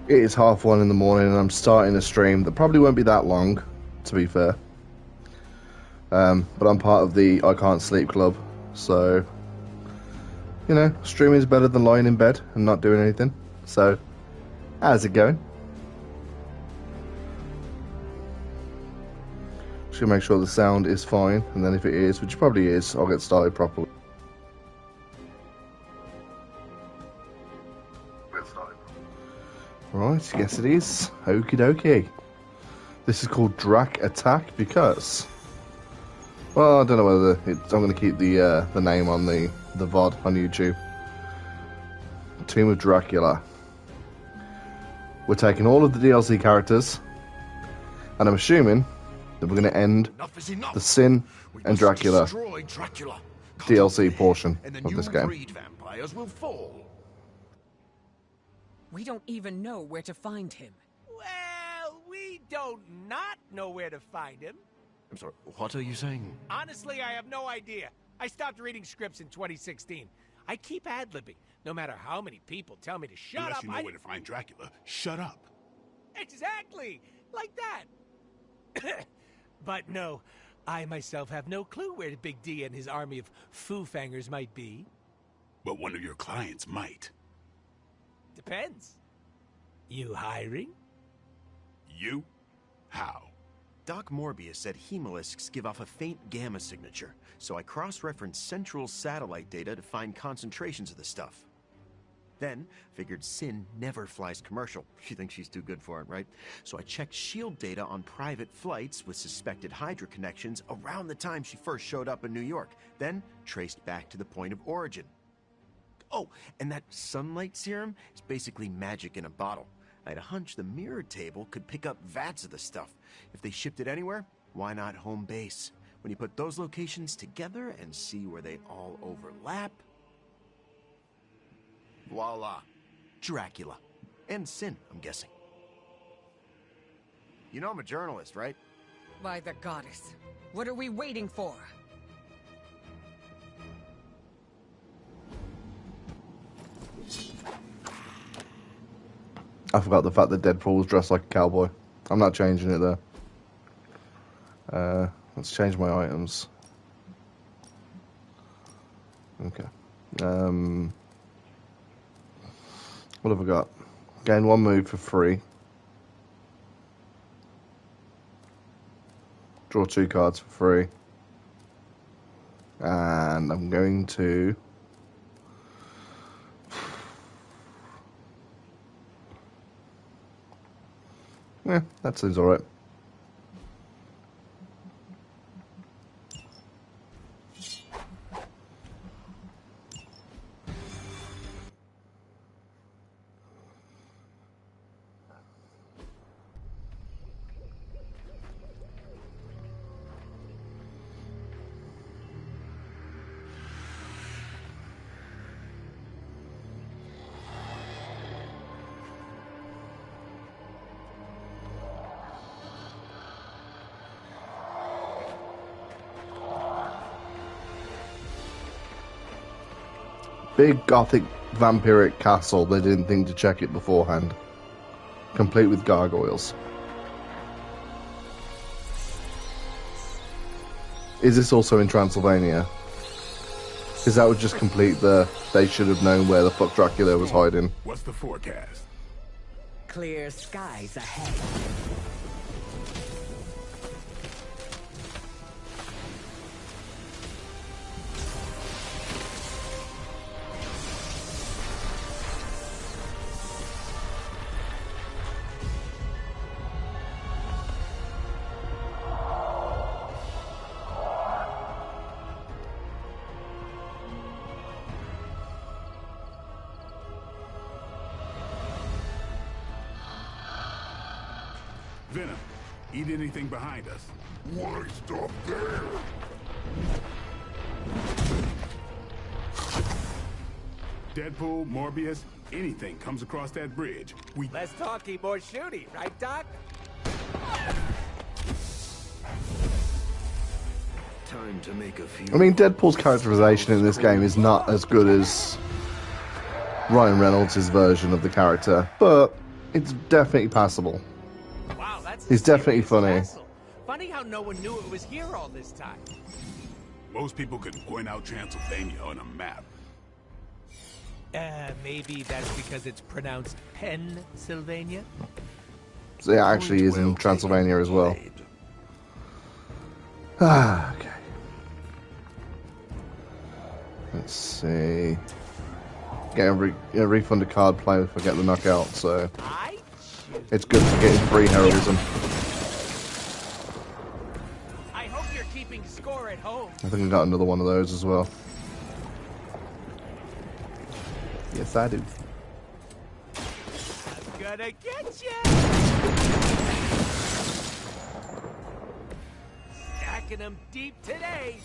It is 1:30 in the morning and I'm starting a stream that probably won't be that long, to be fair. But I'm part of the I Can't Sleep Club, so, you know, streaming is better than lying in bed and not doing anything. So, how's it going? Just gonna make sure the sound is fine, and then if it is, which probably is, I'll get started properly. Right, yes it is. Okie dokie. This is called Drac Attack because, well, I don't know whether I'm going to keep the name on the VOD on YouTube. Tomb of Dracula. We're taking all of the DLC characters, and I'm assuming that we're going to end the Sin and Dracula DLC portion of this game. Vampires will fall. We don't even know where to find him. Well, we don't not know where to find him. I'm sorry, what are you saying? Honestly, I have no idea. I stopped reading scripts in 2016. I keep ad-libbing, no matter how many people tell me to shut Unless up. you know where to find Dracula, shut up. Exactly, like that. But no, I myself have no clue where Big D and his army of foo-fangers might be. But one of your clients might. Depends. You hiring? You? How? Doc Morbius said hemolisks give off a faint gamma signature, so I cross-referenced central satellite data to find concentrations of the stuff. Then, figured Sin never flies commercial. She thinks she's too good for it, right? So I checked SHIELD data on private flights with suspected Hydra connections around the time she first showed up in New York, then traced back to the point of origin. Oh, and that sunlight serum is basically magic in a bottle. I had a hunch the mirror table could pick up vats of the stuff. If they shipped it anywhere, why not home base? When you put those locations together and see where they all overlap... voila. Dracula. And Sin, I'm guessing. You know I'm a journalist, right? By the goddess. What are we waiting for? I forgot the fact that Deadpool was dressed like a cowboy. I'm not changing it there. Let's change my items. Okay. What have I got? Gain 1 move for free. Draw 2 cards for free. And I'm going to... yeah, that seems alright. Big gothic vampiric castle. They didn't think to check it beforehand. Complete with gargoyles. Is this also in Transylvania? Because that would just complete the... they should have known where the fuck Dracula was hiding. What's the forecast? Clear skies ahead. Venom, eat anything behind us. Why stop there? Deadpool, Morbius, anything comes across that bridge. Less talking, more shooting, right, Doc? Time to make a few... I mean, Deadpool's characterization in this game is not as good as Ryan Reynolds' version of the character, but It's definitely passable. Wow, that's a He's definitely serious funny. castle. Funny how no one knew it was here all this time. Most people could point out Transylvania on a map. Maybe that's because it's pronounced Pennsylvania? So it actually is in Transylvania as well. Ah, okay. Let's see. Get a refunded card play if I get the knockout, so it's good for getting free heroism. I hope you're keeping score at home. I think I got another one of those as well. Yes, I do. I'm gonna get you. Stacking them deep today.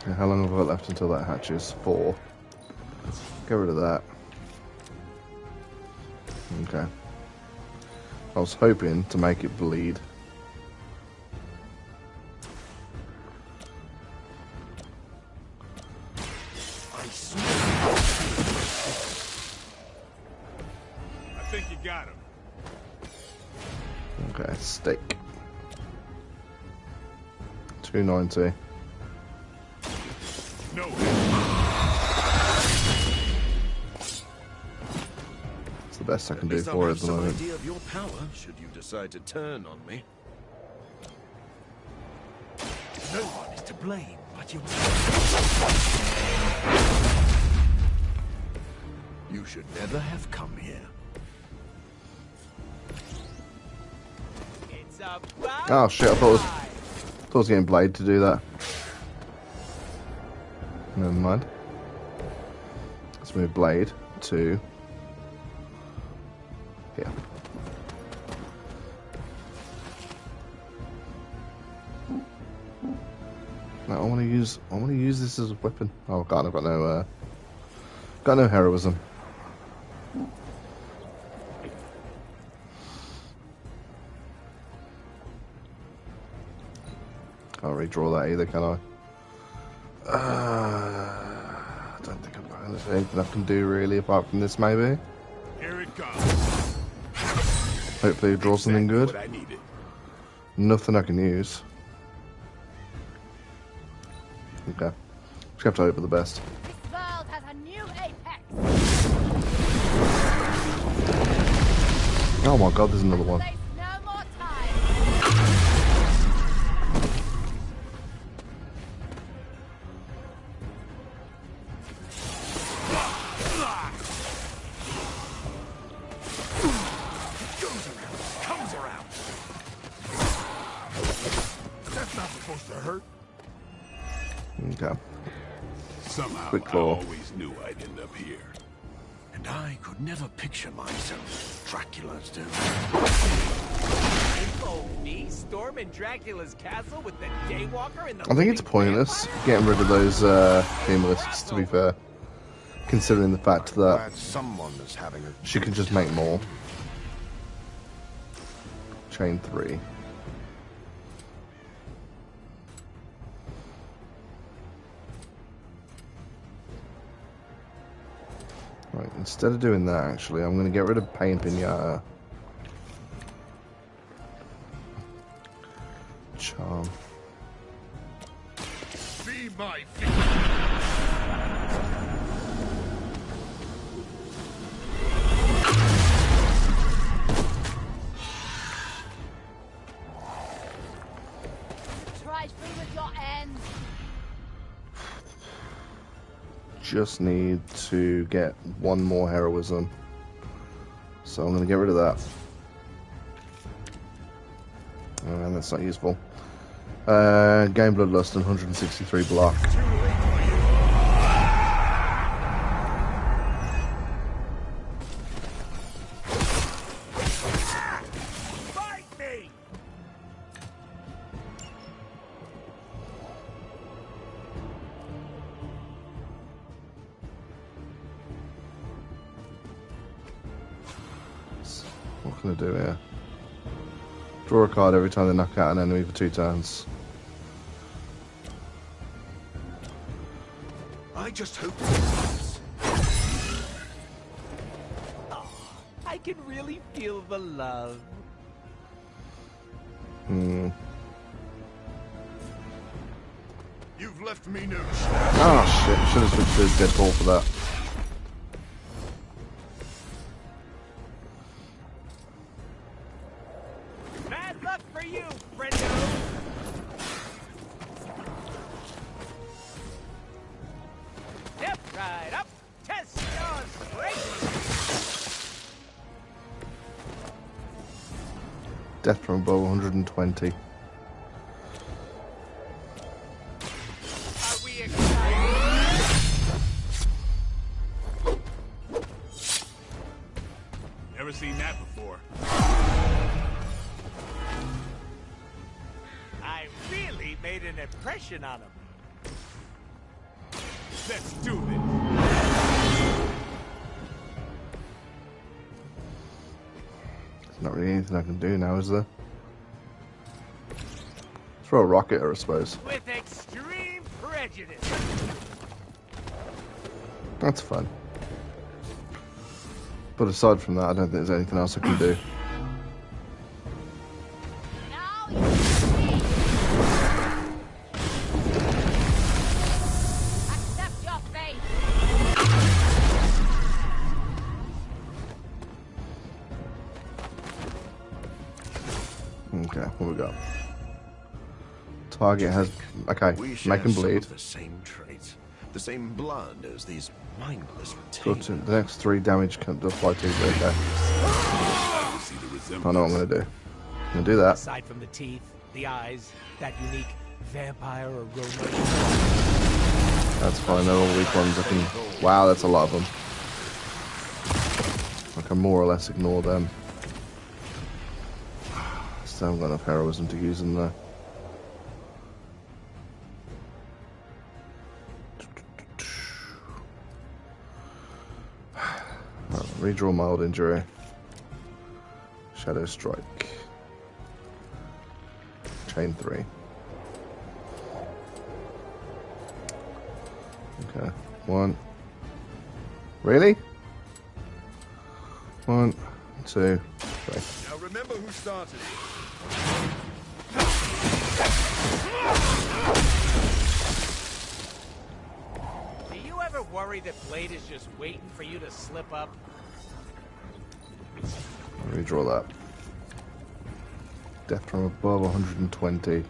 Yeah, how long have I got left until that hatches? 4. Get rid of that. Okay. I was hoping to make it bleed. I think you got him. Okay, steak. 290. No. It's the best I can do for it at the moment. idea of your power, should you decide to turn on me. No one is to blame but yourself. You should never have come here. It's about Oh shit, I thought I was getting Blade to do that. Never mind. Let's move Blade to here. No, I want to use this as a weapon. Oh god, I've got no heroism. Can't redraw that either, can I? I don't think I've got anything I can do really apart from this, maybe. Here it comes. Hopefully, draw something good. What I needed. Nothing I can use. Okay. Just have to hope for the best. This world has a new apex. Oh my god, there's another one. Waste no more time. Comes around. That's not supposed to hurt. Okay. Somehow, Quick I claw. always knew I'd end up here. And I could never picture myself as Dracula's do. Oh, me storming Dracula's castle with the Daywalker in the I think it's pointless getting rid of those theme lists, to be fair. Considering the fact that Glad someone is having a she can just make more. Chain 3. Right, instead of doing that, actually, I'm going to get rid of Pain Pinata. Charm. See my Try through with your ends. Just need to get one more heroism. So I'm going to get rid of that. And that's not useful. Gain Bloodlust and 163 block. Fight me! What can I do here? Draw a card every time they knock out an enemy for 2 turns. I just hope this I can really feel the love. Hmm. You've left me no Oh shit, should have switched to Deadpool for that. Bad luck for you, friendo. Step right up. Test your strength. Death from above 120. Are we excited? Never seen that before. I really made an impression on him. Let's do this. There's not really anything I can do now, is there? Throw a rocket at her, I suppose. With extreme prejudice. That's fun. But aside from that, I don't think there's anything else I can do. Now you see. Accept your fate. Okay, what we got? Target has... Okay, We share make him some bleed. of the same traits, the same blood as these mindless Go retainers. to the next 3 damage can apply to you. Okay. Glad to see the resemblance. I know what I'm going to do. I'm going to do that. Aside from the teeth, the eyes, that unique vampire aroma. That's fine, they're all weak ones. I can... Wow, that's a lot of them. I can more or less ignore them. Still haven't got enough heroism to use them there. Redraw my old injury. Shadow Strike. Chain 3. Okay. 1. Really? 1, 2, 3. Now remember who started. Do you ever worry that Blade is just waiting for you to slip up? Redraw that. Death from above 120.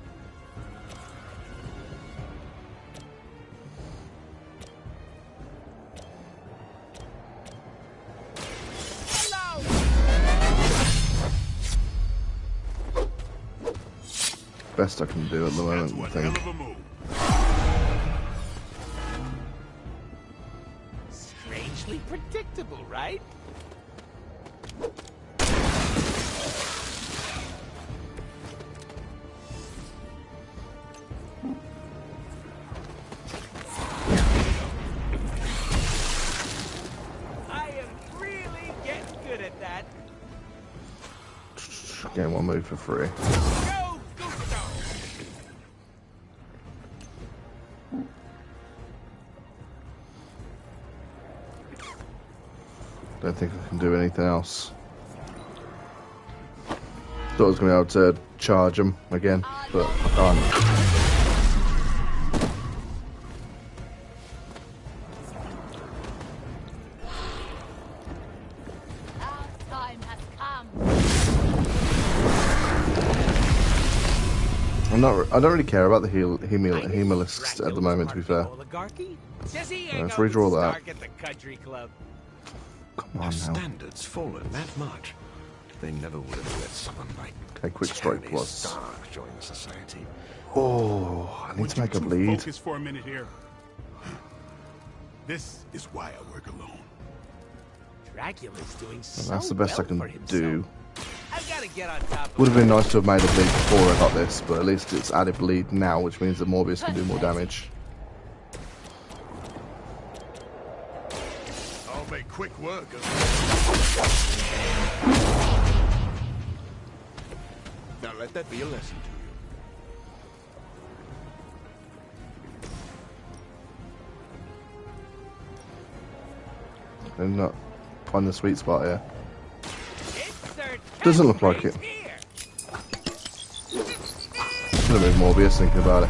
Hello! Best I can do at the moment, That's I one hell think. of a move. Strangely predictable, right? I am really getting good at that. Game 1 move for free. Go, Gusto! Don't think I can do anything else. Thought I was going to be able to charge him again, but I can't. Our time has come. I don't really care about the hemolisks at the moment, to be fair. Oligarchy? Says he Let's ain't redraw that. Stark at the country club. Come Our on now. standards fallen that much. They never would have let someone like Okay, quick strike Tony plus. Stark join the society. Oh, I need to make a Would you bleed. Focus for a minute here. This is why I work alone. Dracula's doing so That's the best I well can for himself. do. I've got to get on top of Would have been nice to have made a bleed before I got this, but at least it's added bleed now, which means that Morbius can do more damage. I'll make quick work of it. Now let that be a lesson to you. I'm not finding the sweet spot here. Doesn't look like it. Should have been Morbius thinking about it.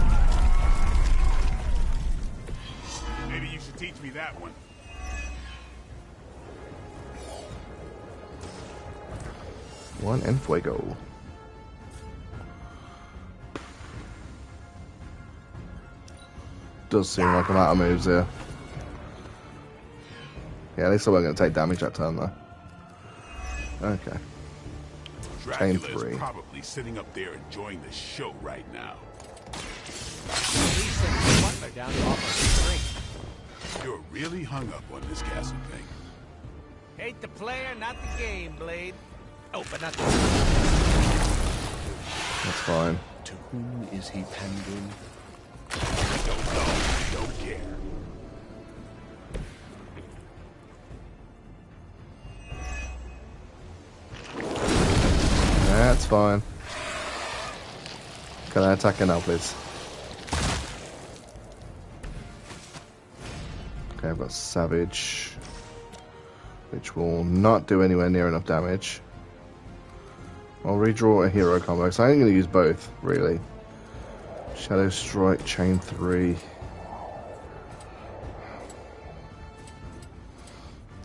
Maybe you should teach me that one. One en fuego. Does seem like I'm out of moves here. Yeah, at least I wasn't going to take damage that turn though. Okay. Chain Dracula 3. is probably sitting up there enjoying the show right now. Please send the butler down to offer a drink. You're really hung up on this castle thing. Hate the player, not the game, Blade. Oh, but not the... That's fine. To whom is he pandering? Don't know, don't care. That's fine. Can I attack her now, please? Okay, I've got Savage, which will not do anywhere near enough damage. I'll redraw a hero combo, so I'm going to use both, really. Shadow Strike, Chain 3.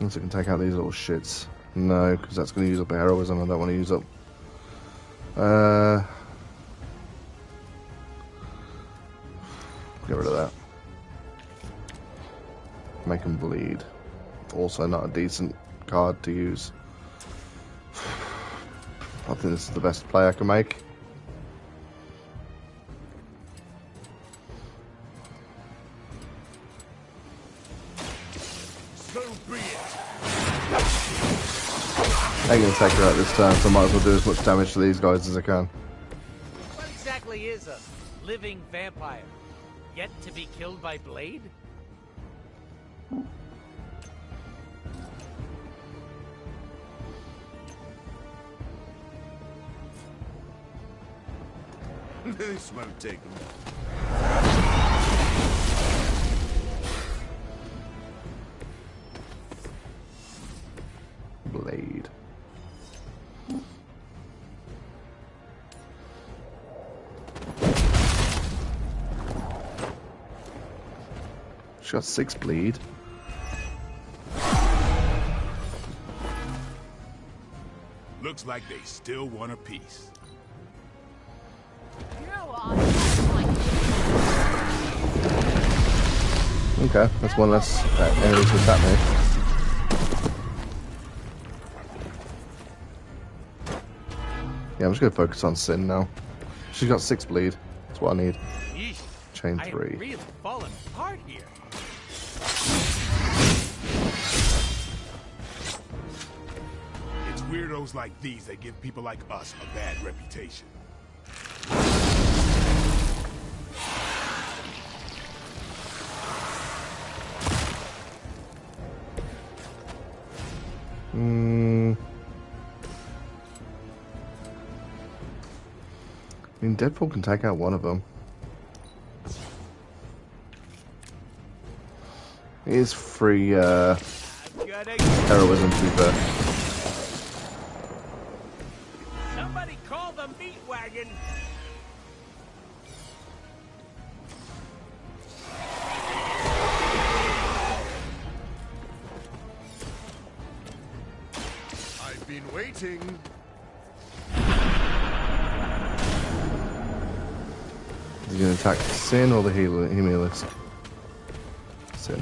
Unless I can take out these little shits. No, because that's going to use up a heroism I don't want to use up. Get rid of that. Make him bleed. Also not a decent card to use. I think this is the best play I can make. So be it. I ain't gonna take her out this turn, so I might as well do as much damage to these guys as I can. What exactly is a living vampire? Yet to be killed by Blade? This won't take them. Blade. She got 6 bleed. Looks like they still want a piece. You are not my Okay, that's one less enemy to attack me. Yeah, I'm just gonna focus on Sin now. She's got 6 bleed. That's what I need. Yeesh. Chain I 3. am really falling apart here. It's weirdos like these that give people like us a bad reputation. I mean, Deadpool can take out one of them. He is free Gotta heroism to be fair. Somebody call the meat wagon. I've been waiting. Is he going to attack Sin or the healers? Sin.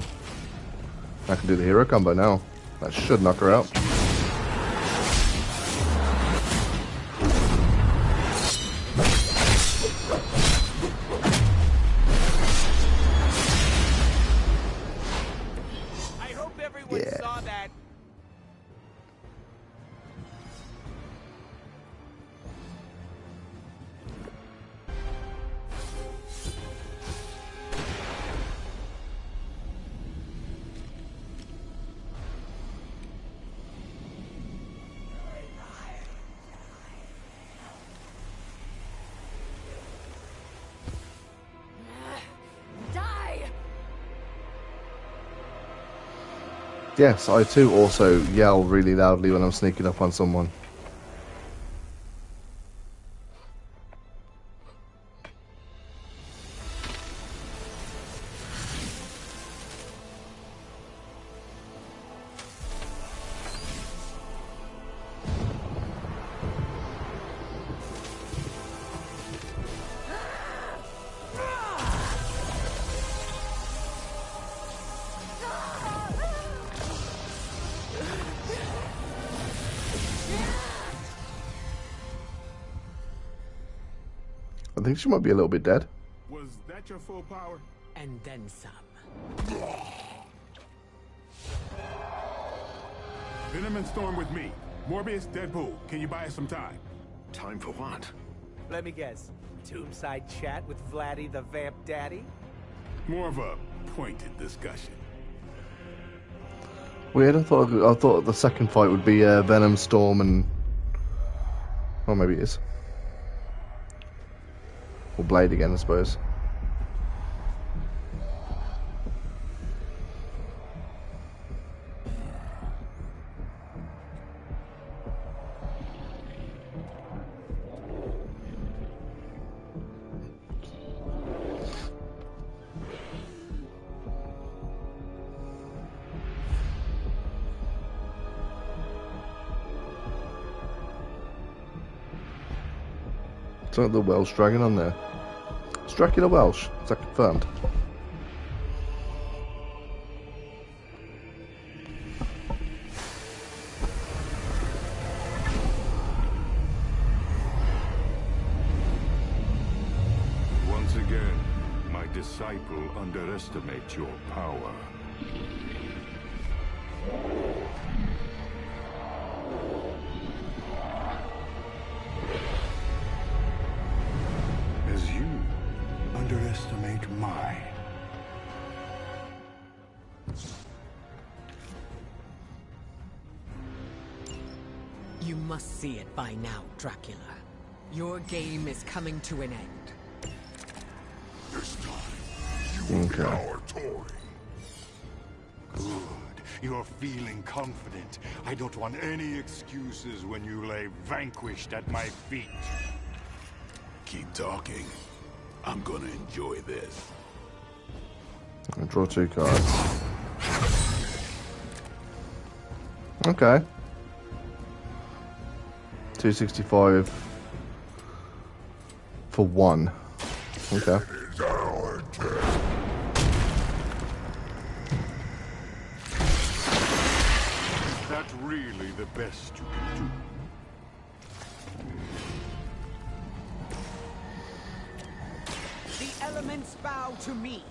I can do the hero combo now. That should knock her out. I hope everyone Yeah. saw that. die! Yes, I too also yell really loudly when I'm sneaking up on someone. think she might be a little bit dead. Was that your full power? And then some. Venom and Storm with me. Morbius, Deadpool, can you buy us some time? Time for what? Let me guess. Tombside chat with Vladdy the Vamp Daddy? More of a pointed discussion. Weird. I thought the second fight would be Venom, Storm, and oh, maybe it is. Or Blade again, I suppose. It's like the Welsh dragon on there. Is Dracula Welsh? Is that confirmed? Once again, my disciple underestimates your power. As you underestimate mine. You must see it by now, Dracula. Your game is coming to an end. This time, you will be our toy. Good. You're feeling confident. I don't want any excuses when you lay vanquished at my feet. Keep talking. I'm gonna enjoy this. I'll draw 2 cards. Okay. 265 for 1. Okay. It's our turn. Is that really the best you can do? The elements bow to me.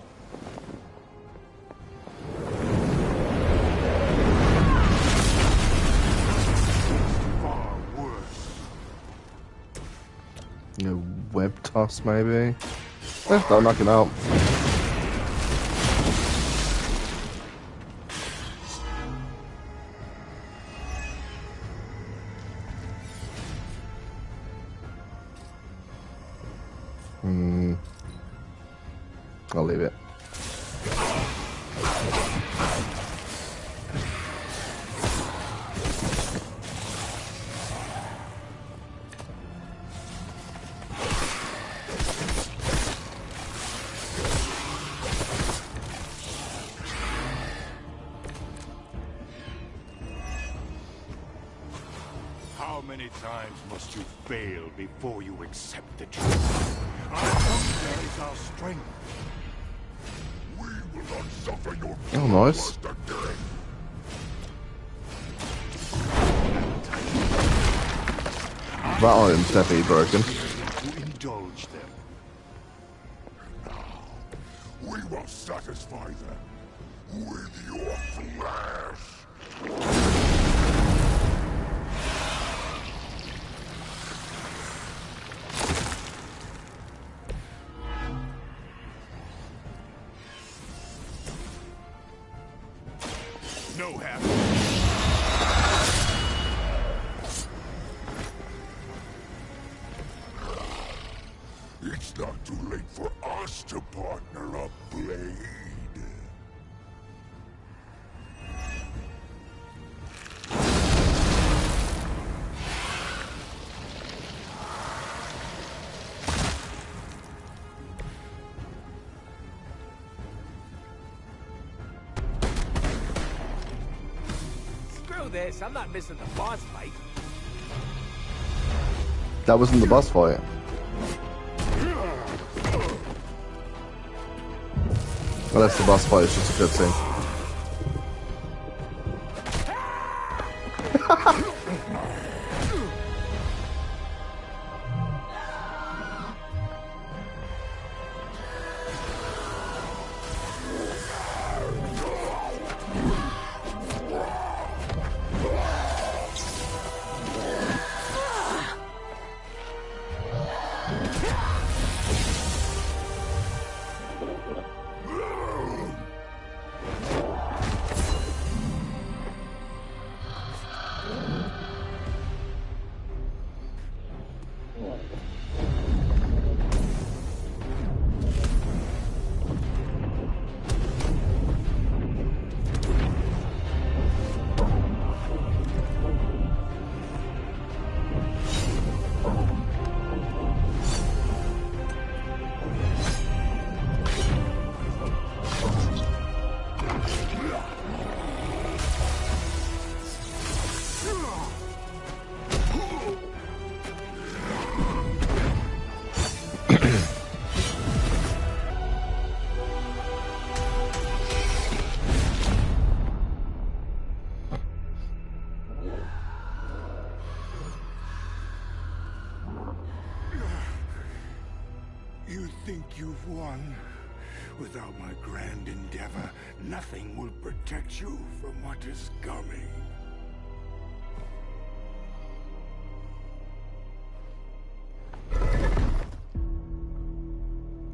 Far worse. Web toss, maybe? That'll knock him out. I'll leave it. How many times must you fail before you accept the truth? Our hunger is our strength. We will not suffer your Oh, nice. again. That item's definitely broken. To indulge them. Now, we will satisfy them with your flesh. No happy. It's not too late for us to partner up, Blade. Screw this, I'm not missing the boss fight. That wasn't the boss fight. Unless the boss fight is just a cutscene. think you've won. Without my grand endeavor, nothing will protect you from what is coming.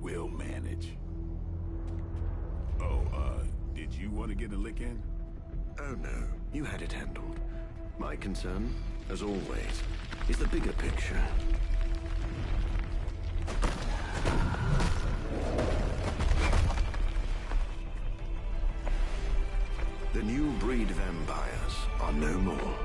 We'll manage. Oh, did you want to get a lick in? Oh no, you had it handled. My concern, as always, is the bigger picture. The new breed vampires are no more.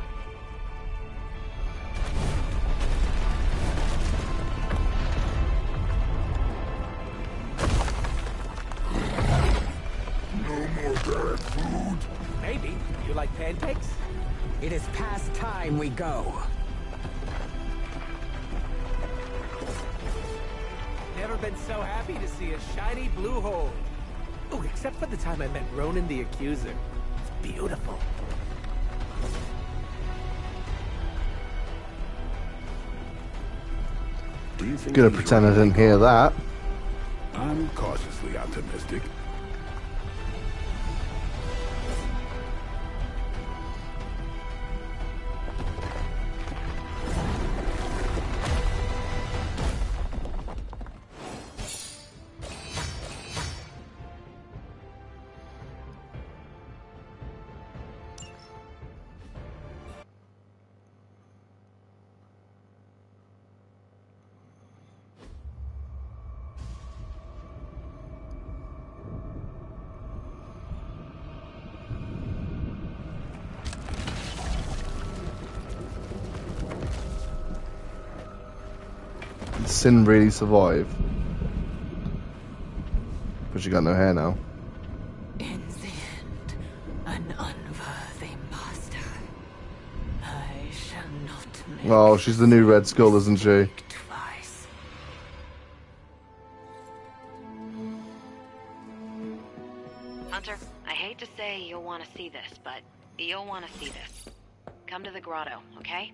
No more bad food. Maybe. You like pancakes? It is past time we go. Never been so happy to see a shiny blue hole. Oh, except for the time I met Ronan the Accuser. It's beautiful. Do you think Gonna he's pretend I right? didn't hear that. I'm cautiously optimistic. Did Sin really survive? But she got no hair now. In the end, an unworthy master. I shall not make Oh, she's the new Red Skull, isn't she? twice. Hunter, I hate to say you'll want to see this, but you'll want to see this. Come to the grotto, okay?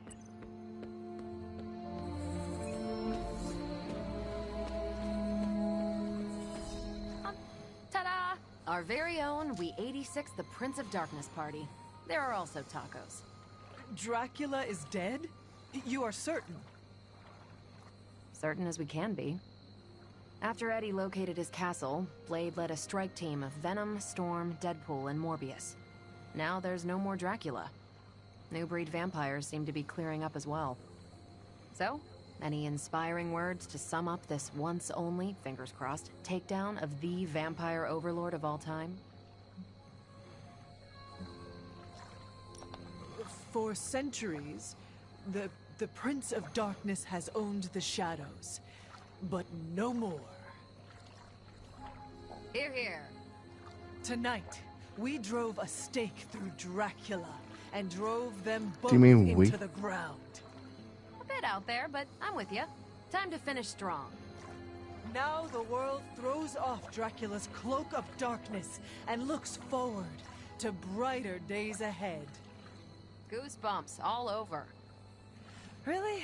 Ta-da! Our very own We-86 the Prince of Darkness party. There are also tacos. Dracula is dead? You are certain? Certain as we can be. After Eddie located his castle, Blade led a strike team of Venom, Storm, Deadpool, and Morbius. Now there's no more Dracula. New breed vampires seem to be clearing up as well. So, any inspiring words to sum up this once only, fingers crossed, takedown of the vampire overlord of all time? For centuries, the Prince of Darkness has owned the shadows. But no more. Hear, hear. Tonight, we drove a stake through Dracula and drove them both Do you mean into we? the ground. A bit out there, but I'm with you. Time to finish strong. Now the world throws off Dracula's cloak of darkness and looks forward to brighter days ahead. Goosebumps all over. Really?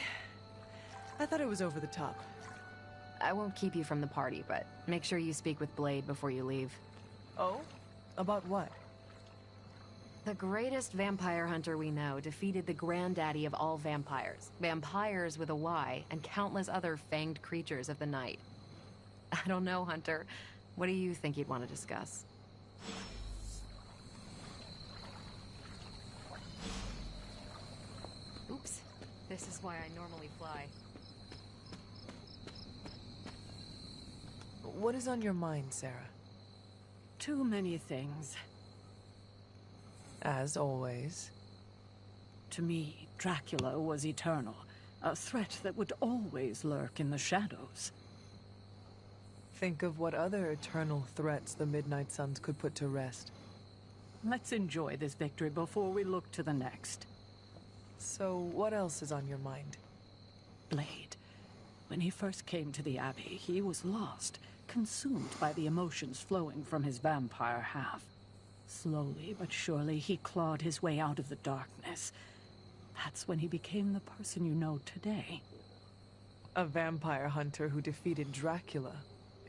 I thought it was over the top. I won't keep you from the party, but make sure you speak with Blade before you leave. Oh? About what? The greatest vampire hunter we know defeated the granddaddy of all vampires. Vampires with a Y, and countless other fanged creatures of the night. I don't know, Hunter. What do you think you'd want to discuss? Oops. This is why I normally fly. What is on your mind, Sarah? Too many things. As always. To me, Dracula was eternal, a threat that would always lurk in the shadows. Think of what other eternal threats the Midnight Suns could put to rest. Let's enjoy this victory before we look to the next. So, what else is on your mind? Blade. When he first came to the Abbey, he was lost, consumed by the emotions flowing from his vampire half. Slowly but surely, he clawed his way out of the darkness. That's when he became the person you know today. A vampire hunter who defeated Dracula.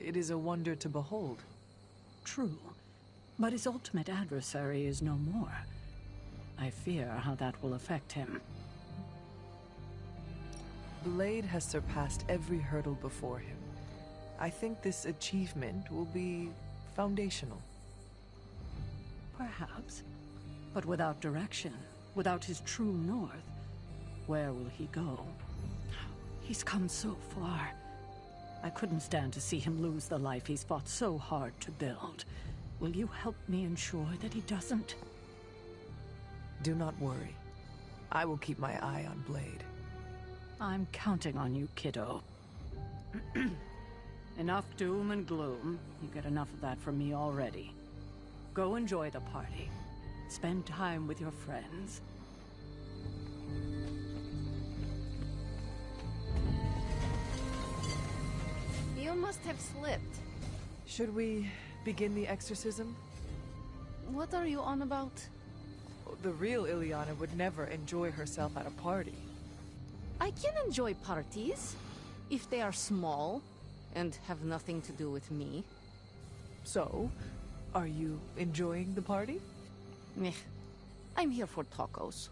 It is a wonder to behold. True, but his ultimate adversary is no more. I fear how that will affect him. Blade has surpassed every hurdle before him. I think this achievement will be foundational. Perhaps. But without direction, without his true north, where will he go? He's come so far. I couldn't stand to see him lose the life he's fought so hard to build. Will you help me ensure that he doesn't? Do not worry. I will keep my eye on Blade. I'm counting on you, kiddo. Enough doom and gloom. You get enough of that from me already. Go enjoy the party. Spend time with your friends. You must have slipped. Should we begin the exorcism? What are you on about? The real Ileana would never enjoy herself at a party. I can enjoy parties, if they are small and have nothing to do with me. So, are you enjoying the party? Meh. I'm here for tacos.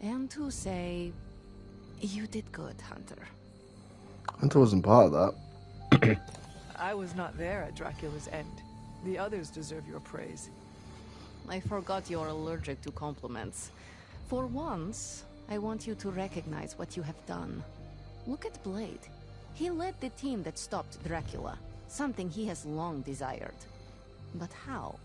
And to say, you did good, Hunter. Hunter wasn't part of that. I was not there at Dracula's end. The others deserve your praise. I forgot you're allergic to compliments. For once, I want you to recognize what you have done. Look at Blade. He led the team that stopped Dracula, something he has long desired. But how?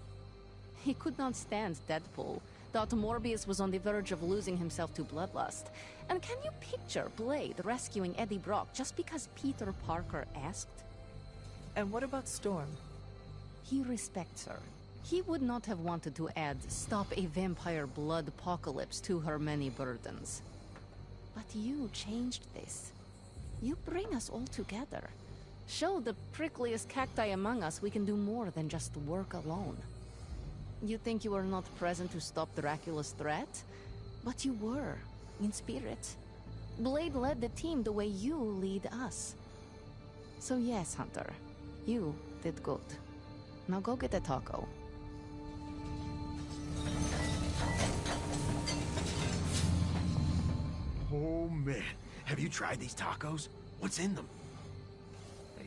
He could not stand Deadpool, thought Morbius was on the verge of losing himself to bloodlust. And can you picture Blade rescuing Eddie Brock just because Peter Parker asked? And what about Storm? He respects her. He would not have wanted to add "stop a vampire blood apocalypse" to her many burdens. But you changed this. You bring us all together. Show the prickliest cacti among us we can do more than just work alone. You think you were not present to stop Dracula's threat? But you were, in spirit. Blade led the team the way you lead us. So yes, Hunter, you did good. Now go get a taco. Oh man, have you tried these tacos? What's in them?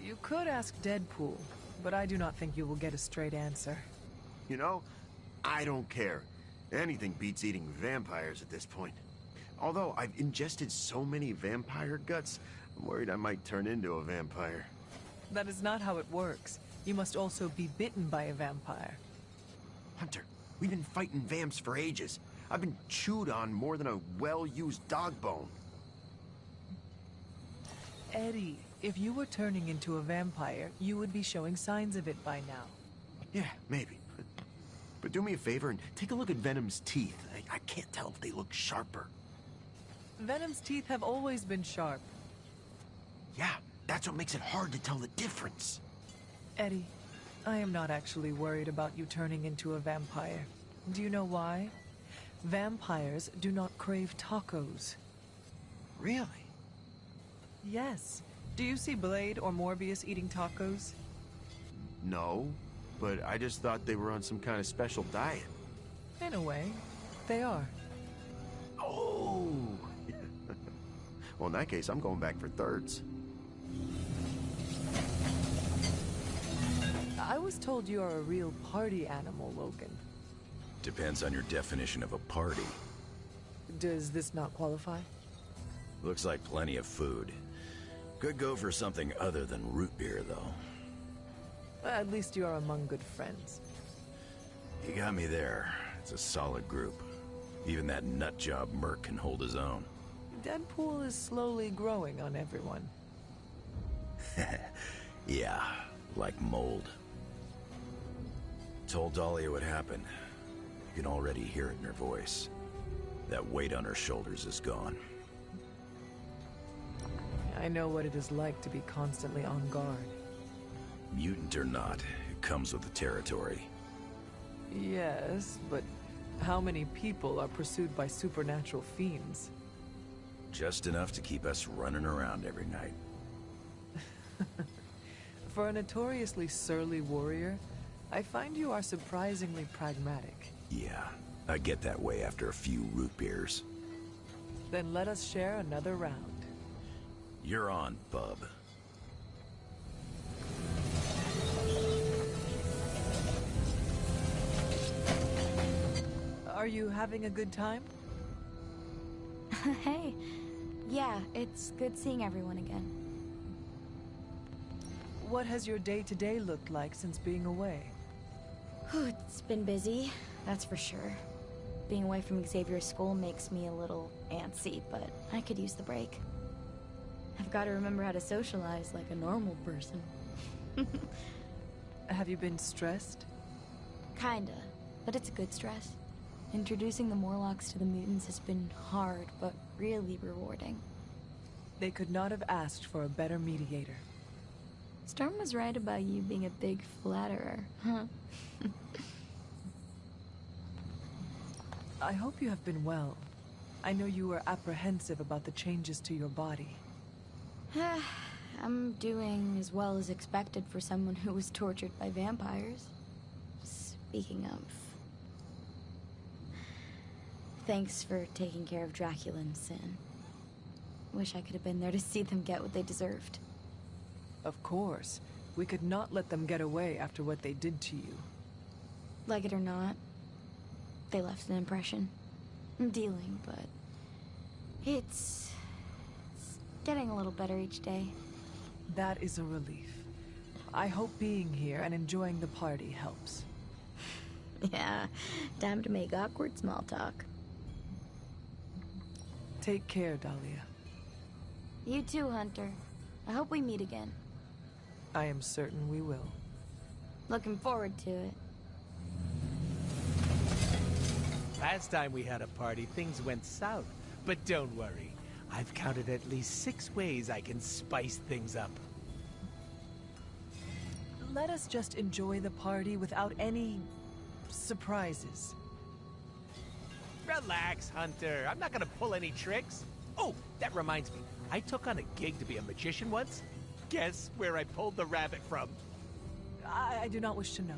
You could ask Deadpool, but I do not think you will get a straight answer. You know, I don't care. Anything beats eating vampires at this point. Although I've ingested so many vampire guts, I'm worried I might turn into a vampire. That is not how it works. You must also be bitten by a vampire. Hunter, we've been fighting vamps for ages. I've been chewed on more than a well-used dog bone. Eddie, if you were turning into a vampire, you would be showing signs of it by now. Yeah, maybe. But do me a favor and take a look at Venom's teeth. I can't tell if they look sharper. Venom's teeth have always been sharp. Yeah, that's what makes it hard to tell the difference. Eddie, I am not actually worried about you turning into a vampire. Do you know why? Vampires do not crave tacos. Really? Yes. Do you see Blade or Morbius eating tacos? No, but I just thought they were on some kind of special diet. In a way, they are. Oh! Well, in that case, I'm going back for thirds. I was told you are a real party animal, Logan. Depends on your definition of a party. Does this not qualify? Looks like plenty of food. Could go for something other than root beer, though. At least you are among good friends. You got me there. It's a solid group. Even that nutjob Merc can hold his own. Deadpool is slowly growing on everyone. Yeah, like mold. Told Dahlia what happened. You can already hear it in her voice. That weight on her shoulders is gone. I know what it is like to be constantly on guard. Mutant or not, it comes with the territory. Yes, but how many people are pursued by supernatural fiends? Just enough to keep us running around every night. For a notoriously surly warrior, I find you are surprisingly pragmatic. Yeah, I get that way after a few root beers. Then let us share another round. You're on, bub. Are you having a good time? Hey. Yeah, it's good seeing everyone again. What has your day-to-day looked like since being away? It's been busy, that's for sure. Being away from Xavier's school makes me a little antsy, but I could use the break. I've got to remember how to socialize like a normal person. Have you been stressed? Kinda, but it's a good stress. Introducing the Morlocks to the mutants has been hard, but really rewarding. They could not have asked for a better mediator. Storm was right about you being a big flatterer, huh? I hope you have been well. I know you were apprehensive about the changes to your body. I'm doing as well as expected for someone who was tortured by vampires. Speaking of... Thanks for taking care of Dracula and Sin. Wish I could have been there to see them get what they deserved. Of course. We could not let them get away after what they did to you. Like it or not, they left an impression. I'm dealing, but... It's getting a little better each day. That is a relief. I hope being here and enjoying the party helps. Yeah, time to make awkward small talk. Take care, Dahlia. You too, Hunter. I hope we meet again. I am certain we will. Looking forward to it. Last time we had a party, things went south. But don't worry. I've counted at least 6 ways I can spice things up. Let us just enjoy the party without any... surprises. Relax, Hunter. I'm not gonna pull any tricks. Oh, that reminds me. I took on a gig to be a magician once. Guess where I pulled the rabbit from? I do not wish to know.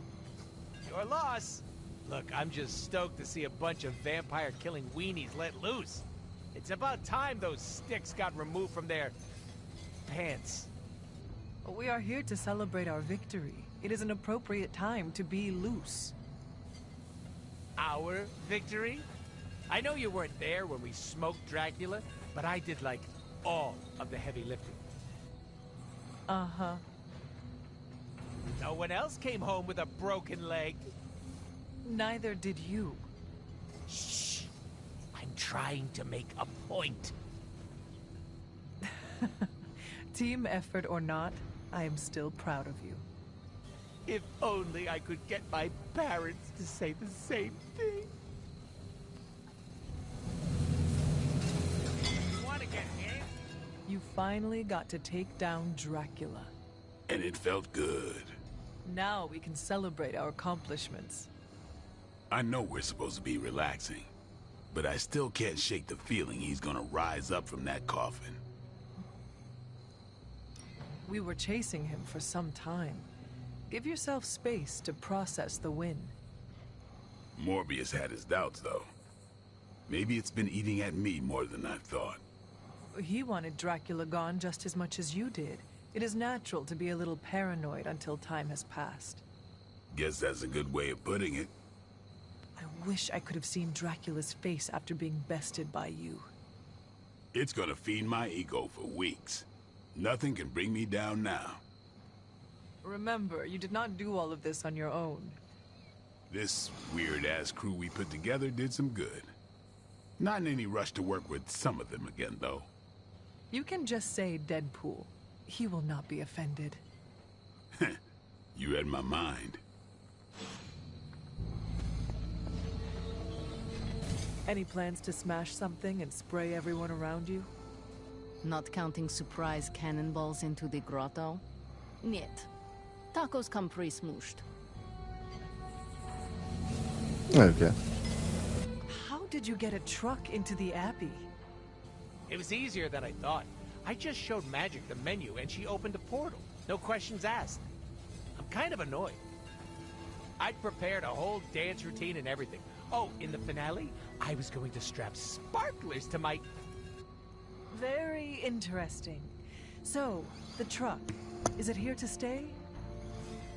Your loss. Look, I'm just stoked to see a bunch of vampire-killing weenies let loose. It's about time those sticks got removed from their... pants. We are here to celebrate our victory. It is an appropriate time to be loose. Our victory? I know you weren't there when we smoked Dracula, but I did, like, all of the heavy lifting. Uh-huh. No one else came home with a broken leg. Neither did you. Shh. I'm trying to make a point. Team effort or not, I am still proud of you. If only I could get my parents to say the same thing. You want to get in? You finally got to take down Dracula. And it felt good. Now we can celebrate our accomplishments. I know we're supposed to be relaxing, but I still can't shake the feeling he's gonna rise up from that coffin. We were chasing him for some time. Give yourself space to process the win. Morbius had his doubts, though. Maybe it's been eating at me more than I thought. He wanted Dracula gone just as much as you did. It is natural to be a little paranoid until time has passed. Guess that's a good way of putting it. I wish I could have seen Dracula's face after being bested by you. It's gonna feed my ego for weeks. Nothing can bring me down now. Remember, you did not do all of this on your own. This weird-ass crew we put together did some good. Not in any rush to work with some of them again, though. You can just say Deadpool. He will not be offended. You read my mind. Any plans to smash something and spray everyone around you? Not counting surprise cannonballs into the grotto? Niet. Tacos come pre-smooshed. Okay. How did you get a truck into the Abbey? It was easier than I thought. I just showed Magic the menu and she opened a portal. No questions asked. kind of annoyed. I'd prepared a whole dance routine and everything. Oh, in the finale, I was going to strap sparklers to my... Very interesting. So, the truck, is it here to stay?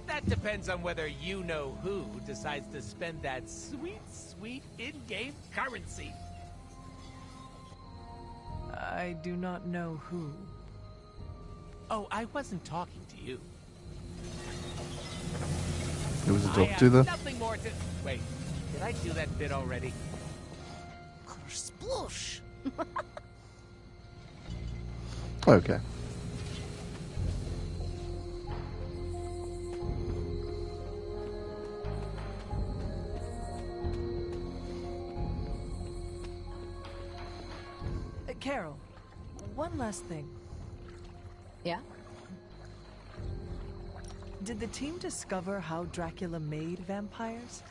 That depends on whether you-know-who decides to spend that sweet, sweet in-game currency. I do not know who. Oh, I wasn't talking to you. It was a doctor there. Nothing more to... Wait, did I do that bit already? Sploosh! Okay. Carol, one last thing. Yeah? Did the team discover how Dracula made vampires?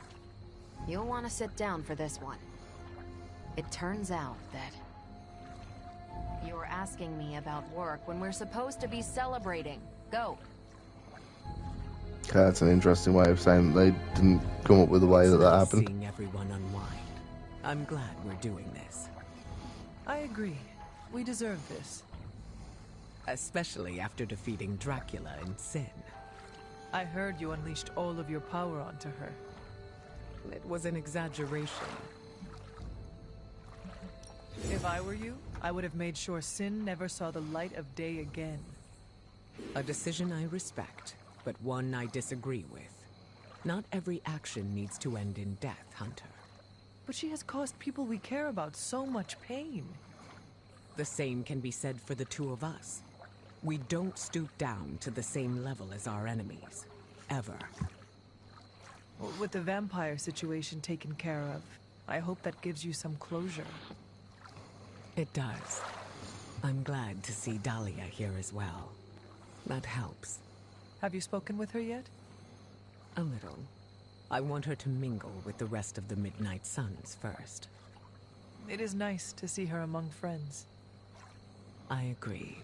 You'll want to sit down for this one. It turns out that you're asking me about work when we're supposed to be celebrating. Go. Okay, that's an interesting way of saying they didn't come up with the way that happened. Seeing everyone unwind. I'm glad we're doing this. I agree. We deserve this. Especially after defeating Dracula in Sin. I heard you unleashed all of your power onto her. It was an exaggeration. If I were you, I would have made sure Sin never saw the light of day again. A decision I respect, but one I disagree with. Not every action needs to end in death, Hunter. But she has caused people we care about so much pain. The same can be said for the two of us. We don't stoop down to the same level as our enemies. Ever. With the vampire situation taken care of, I hope that gives you some closure. It does. I'm glad to see Dahlia here as well. That helps. Have you spoken with her yet? A little. I want her to mingle with the rest of the Midnight Suns first. It is nice to see her among friends. I agree.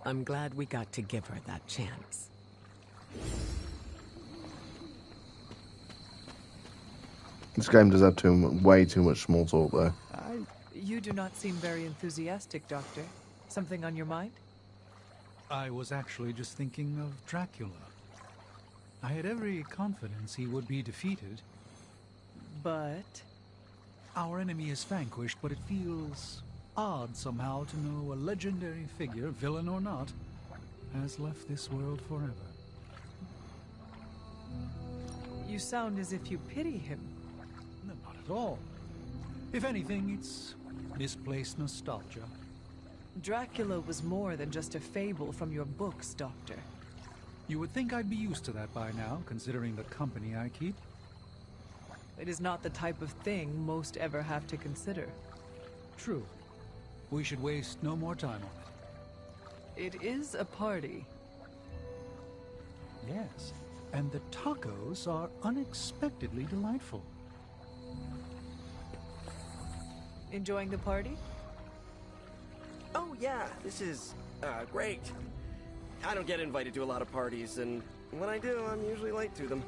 I'm glad we got to give her that chance. This game does have way too much small talk, though. You do not seem very enthusiastic, Doctor. Something on your mind? I was actually just thinking of Dracula. I had every confidence he would be defeated. But? Our enemy is vanquished, but it feels odd somehow to know a legendary figure, villain or not, has left this world forever. You sound as if you pity him. No, not at all. If anything, it's misplaced nostalgia. Dracula was more than just a fable from your books, Doctor. You would think I'd be used to that by now, considering the company I keep. It is not the type of thing most ever have to consider. True. We should waste no more time on it. It is a party. Yes, and the tacos are unexpectedly delightful. Enjoying the party? Oh yeah, this is great. I don't get invited to a lot of parties, and when I do, I'm usually late to them.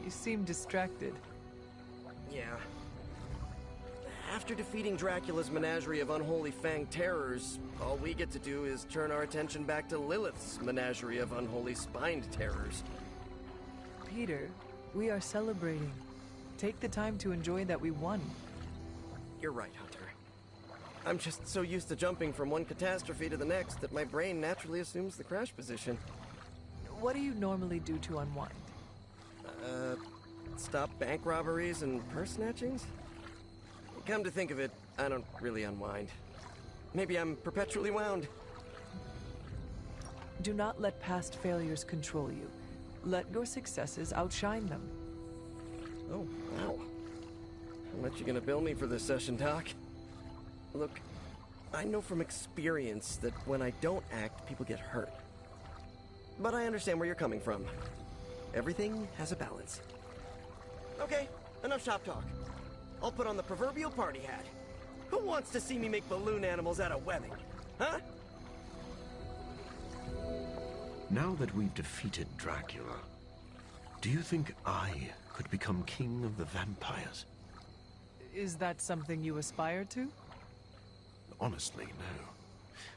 You seem distracted. Yeah. After defeating Dracula's menagerie of unholy fanged terrors, all we get to do is turn our attention back to Lilith's menagerie of unholy spined terrors. Peter, we are celebrating. Take the time to enjoy that we won. You're right, Hunter. I'm just so used to jumping from one catastrophe to the next that my brain naturally assumes the crash position. What do you normally do to unwind? Stop bank robberies and purse snatchings? Come to think of it, I don't really unwind. Maybe I'm perpetually wound. Do not let past failures control you. Let your successes outshine them. Oh, wow. How much you gonna bill me for this session, Doc? Look, I know from experience that when I don't act, people get hurt. But I understand where you're coming from. Everything has a balance. Okay, enough shop talk. I'll put on the proverbial party hat. Who wants to see me make balloon animals out of webbing? Huh? Now that we've defeated Dracula, do you think I could become king of the vampires? Is that something you aspire to? Honestly, no.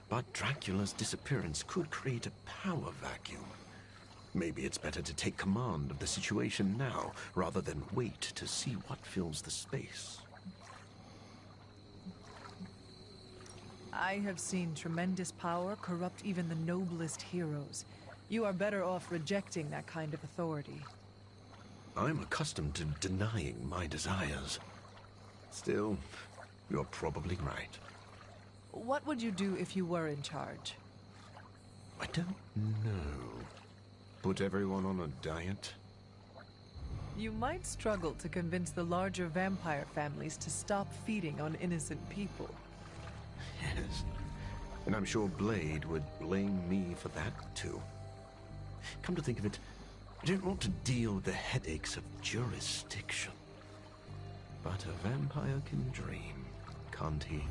But Dracula's disappearance could create a power vacuum. Maybe it's better to take command of the situation now, rather than wait to see what fills the space. I have seen tremendous power corrupt even the noblest heroes. You are better off rejecting that kind of authority. I'm accustomed to denying my desires. Still, you're probably right. What would you do if you were in charge? I don't know. Put everyone on a diet? You might struggle to convince the larger vampire families to stop feeding on innocent people. Yes. And I'm sure Blade would blame me for that, too. Come to think of it, I don't want to deal with the headaches of jurisdiction. But a vampire can dream, can't he?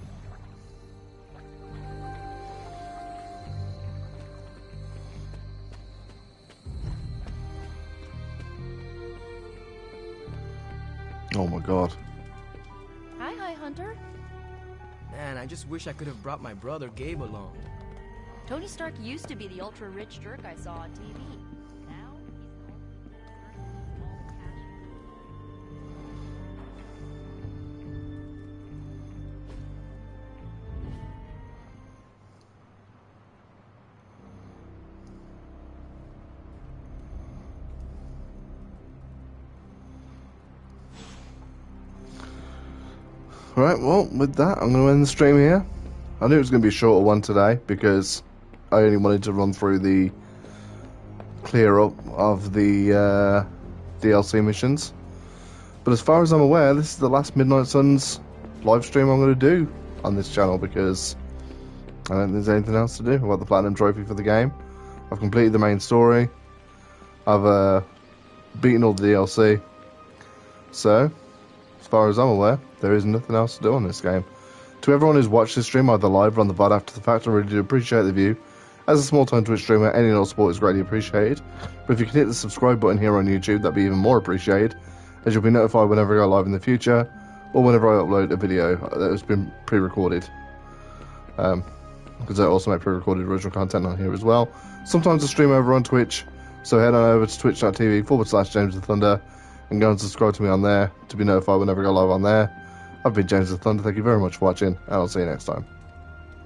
Oh my god. Hi, Hunter. Man, I just wish I could have brought my brother Gabe along. Tony Stark used to be the ultra-rich jerk I saw on TV. Now, Right, well, with that, I'm going to end the stream here. I knew it was going to be a shorter one today because I only wanted to run through the clear up of the DLC missions. But as far as I'm aware, this is the last Midnight Suns live stream I'm going to do on this channel because I don't think there's anything else to do. I've got the Platinum Trophy for the game. I've completed the main story. I've beaten all the DLC. So, as far as I'm aware, there is nothing else to do on this game. To everyone who's watched this stream, either live or on the VOD after the fact, I really do appreciate the view. As a small-time Twitch streamer, any and all support is greatly appreciated. But if you can hit the subscribe button here on YouTube, that'd be even more appreciated, as you'll be notified whenever I go live in the future, or whenever I upload a video that has been pre-recorded. Because I also make pre-recorded original content on here as well. Sometimes I stream over on Twitch, so head on over to twitch.tv/JamesTheThunder and go and subscribe to me on there to be notified whenever I go live on there. I've been James the Thunder, thank you very much for watching, and I'll see you next time.